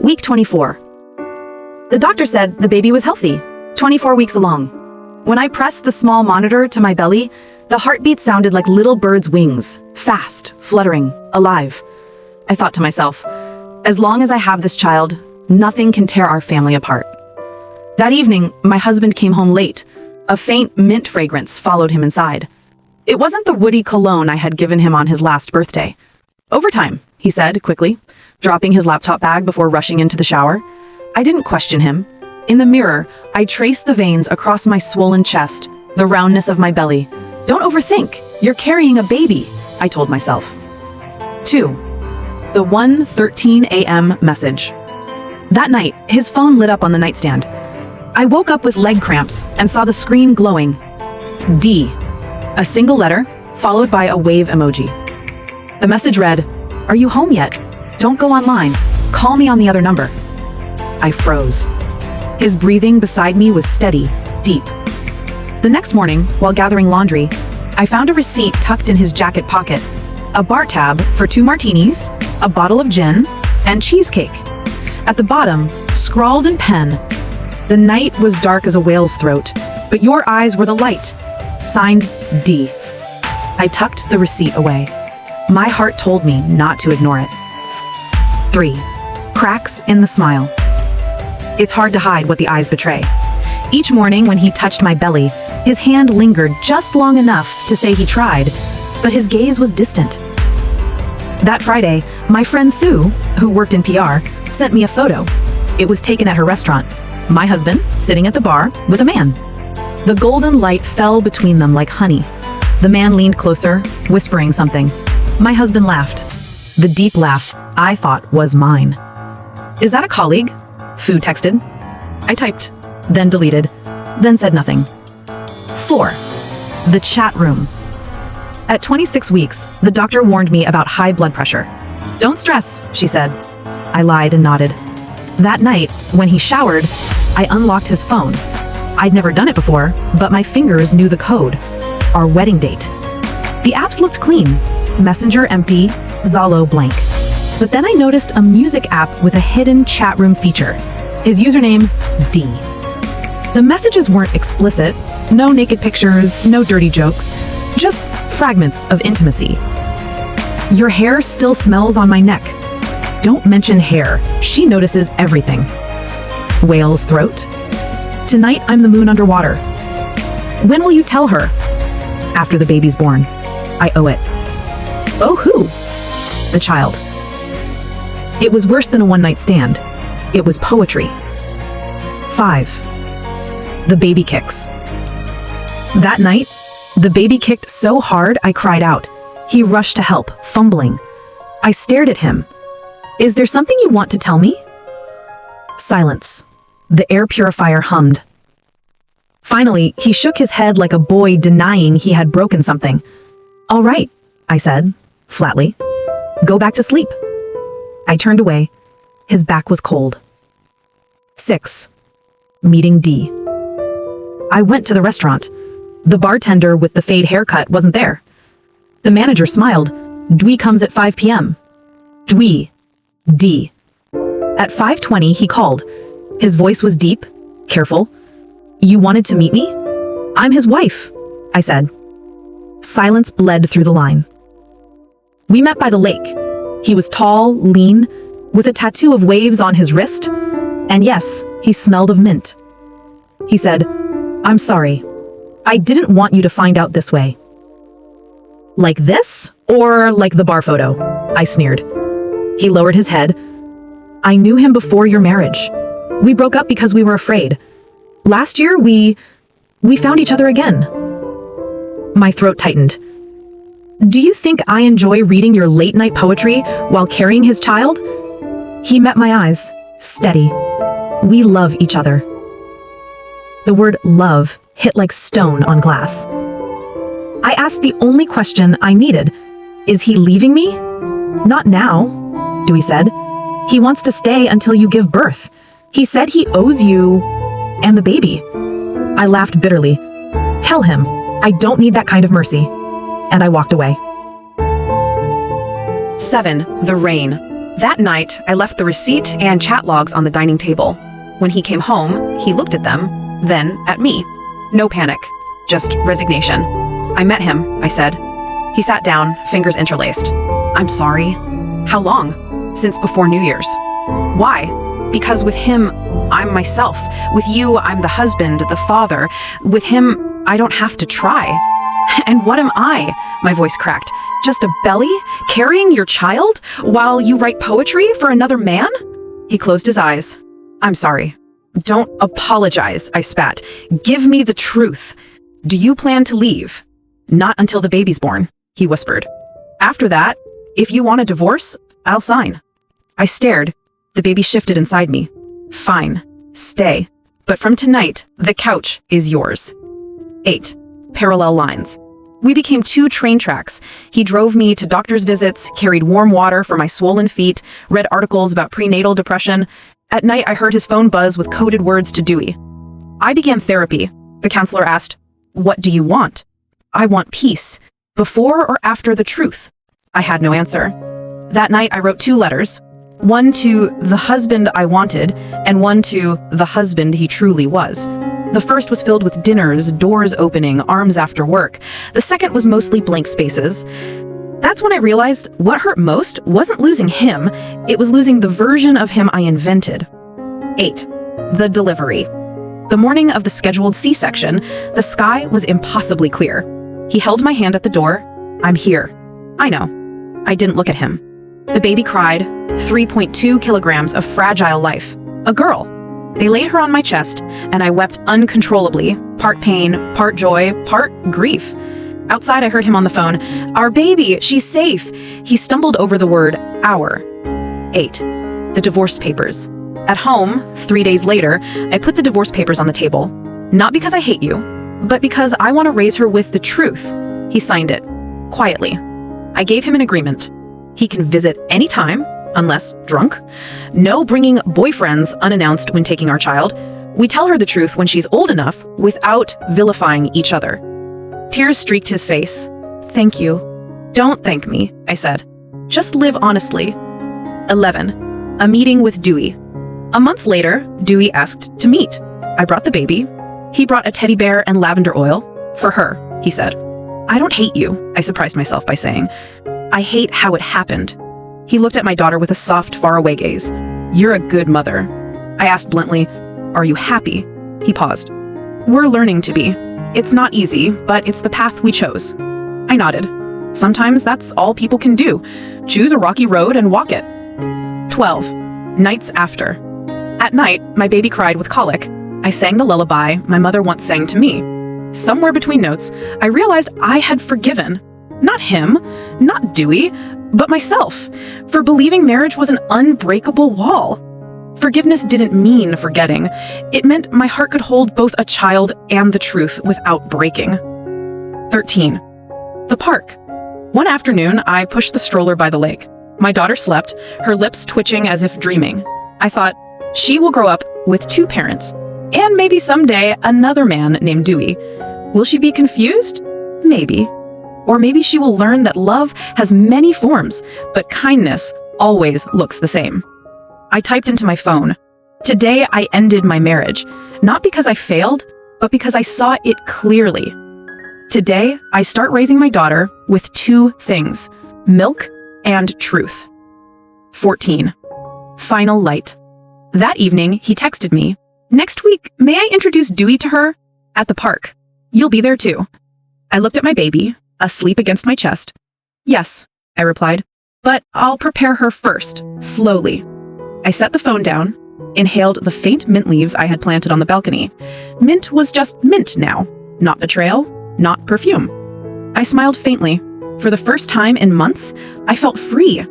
Week 24. The doctor said the baby was healthy, 24 weeks along. When I pressed the small monitor to my belly, the heartbeat sounded like little birds' wings, fast, fluttering, alive. I thought to myself, as long as I have this child, nothing can tear our family apart. That evening, my husband came home late. A faint mint fragrance followed him inside. It wasn't the woody cologne I had given him on his last birthday. "Overtime," he said quickly, dropping his laptop bag before rushing into the shower. I didn't question him. In the mirror, I traced the veins across my swollen chest, the roundness of my belly. "Don't overthink. You're carrying a baby," I told myself. 2. The 1:13 a.m. message. That night, his phone lit up on the nightstand. I woke up with leg cramps and saw the screen glowing. D. A single letter, followed by a wave emoji. The message read, "Are you home yet? Don't go online. Call me on the other number." I froze. His breathing beside me was steady, deep. The next morning, while gathering laundry, I found a receipt tucked in his jacket pocket. A bar tab for 2 martinis, a bottle of gin, and cheesecake. At the bottom, scrawled in pen, "The night was dark as a whale's throat, but your eyes were the light." Signed, D. I tucked the receipt away. My heart told me not to ignore it. 3. Cracks in the smile. It's hard to hide what the eyes betray. Each morning when he touched my belly, his hand lingered just long enough to say he tried, but his gaze was distant. That Friday, my friend Thu, who worked in PR, sent me a photo. It was taken at her restaurant. My husband, sitting at the bar, with a man. The golden light fell between them like honey. The man leaned closer, whispering something. My husband laughed. The deep laugh I thought was mine. "Is that a colleague?" Thu texted. I typed, then deleted, then said nothing. 4. The chat room. At 26 weeks, the doctor warned me about high blood pressure. "Don't stress," she said. I lied and nodded. That night, when he showered, I unlocked his phone. I'd never done it before, but my fingers knew the code. Our wedding date. The apps looked clean. Messenger empty, Zalo blank. But then I noticed a music app with a hidden chat room feature. His username, D. The messages weren't explicit. No naked pictures, no dirty jokes. Just fragments of intimacy. "Your hair still smells on my neck." Don't mention hair. She notices everything. Whale's throat. "Tonight I'm the moon underwater." "When will you tell her?" "After the baby's born. I owe it." "Oh, who?" "The child." It was worse than a one-night stand. It was poetry. 5. The baby kicks. That night, the baby kicked so hard I cried out. He rushed to help, fumbling. I stared at him. "Is there something you want to tell me?" Silence. The air purifier hummed. Finally, he shook his head like a boy denying he had broken something. "All right," I said, flatly. "Go back to sleep." I turned away. His back was cold. 6. Meeting D. I went to the restaurant. The bartender with the fade haircut wasn't there. The manager smiled. "Dwi comes at 5 p.m. Dwi. D. At 5:20, he called. His voice was deep, careful. "You wanted to meet me?" "I'm his wife," I said. Silence bled through the line. We met by the lake. He was tall, lean, with a tattoo of waves on his wrist. And yes, he smelled of mint. He said, "I'm sorry. I didn't want you to find out this way." "Like this? Or like the bar photo?" I sneered. He lowered his head. "I knew him before your marriage. We broke up because we were afraid. Last year, we found each other again." My throat tightened. "Do you think I enjoy reading your late-night poetry while carrying his child?" He met my eyes, steady. "We love each other." The word love hit like stone on glass. I asked the only question I needed. "Is he leaving me?" "Not now," Dewey said. "He wants to stay until you give birth. He said he owes you and the baby." I laughed bitterly. "Tell him, I don't need that kind of mercy." And I walked away. 7. The rain. That night, I left the receipt and chat logs on the dining table. When he came home, he looked at them, then at me. No panic, just resignation. I met him, I said. He sat down, fingers interlaced. I'm sorry. How long? Since before New Year's. Why? Because with him, I'm myself. With you, I'm the husband, the father. With him, I don't have to try. And what am I? My voice cracked. Just a belly? Carrying your child? While you write poetry for another man? He closed his eyes. I'm sorry. Don't apologize, I spat. Give me the truth. Do you plan to leave? Not until the baby's born, he whispered. After that, if you want a divorce, I'll sign. I stared. The baby shifted inside me. Fine. Stay. But from tonight, the couch is yours. 8. Parallel lines. We became 2 train tracks. He drove me to doctor's visits, carried warm water for my swollen feet, read articles about prenatal depression. At night, I heard his phone buzz with coded words to Dewey. I began therapy. The counselor asked, "What do you want?" I want peace. Before or after the truth? I had no answer. That night, I wrote 2 letters. One to the husband I wanted, and one to the husband he truly was. The first was filled with dinners, doors opening, arms after work. The second was mostly blank spaces. That's when I realized what hurt most wasn't losing him, it was losing the version of him I invented. 8. The delivery. The morning of the scheduled C-section, the sky was impossibly clear. He held my hand at the door. I'm here. I know. I didn't look at him. The baby cried, 3.2 kilograms of fragile life. A girl. They laid her on my chest, and I wept uncontrollably, part pain, part joy, part grief. Outside, I heard him on the phone. Our baby, she's safe. He stumbled over the word, our. 8. The divorce papers. At home, 3 days later, I put the divorce papers on the table. Not because I hate you, but because I want to raise her with the truth. He signed it, quietly. I gave him an agreement. He can visit anytime, unless drunk. No bringing boyfriends unannounced when taking our child. We tell her the truth when she's old enough without vilifying each other. Tears streaked his face. Thank you. Don't thank me, I said. Just live honestly. 11. A meeting with Dewey. A month later, Dewey asked to meet. I brought the baby. He brought a teddy bear and lavender oil. For her, he said. I don't hate you, I surprised myself by saying. I hate how it happened. He looked at my daughter with a soft, faraway gaze. You're a good mother. I asked bluntly, are you happy? He paused. We're learning to be. It's not easy, but it's the path we chose. I nodded. Sometimes that's all people can do. Choose a rocky road and walk it. 12. Nights after. At night, my baby cried with colic. I sang the lullaby my mother once sang to me. Somewhere between notes, I realized I had forgiven. Not him, not Dewey, but myself, for believing marriage was an unbreakable wall. Forgiveness didn't mean forgetting. It meant my heart could hold both a child and the truth without breaking. 13. The park. One afternoon, I pushed the stroller by the lake. My daughter slept, her lips twitching as if dreaming. I thought, she will grow up with 2 parents, and maybe someday another man named Dewey. Will she be confused? Maybe. Or maybe she will learn that love has many forms, but kindness always looks the same. I typed into my phone. Today I ended my marriage, not because I failed, but because I saw it clearly. Today I start raising my daughter with 2 things, milk and truth. 14. Final light. That evening, he texted me, next week, may I introduce Dewey to her? At the park. You'll be there too. I looked at my baby, asleep against my chest. Yes, I replied, but I'll prepare her first, slowly. I set the phone down, inhaled the faint mint leaves I had planted on the balcony. Mint was just mint now, not betrayal, not perfume. I smiled faintly. For the first time in months, I felt free.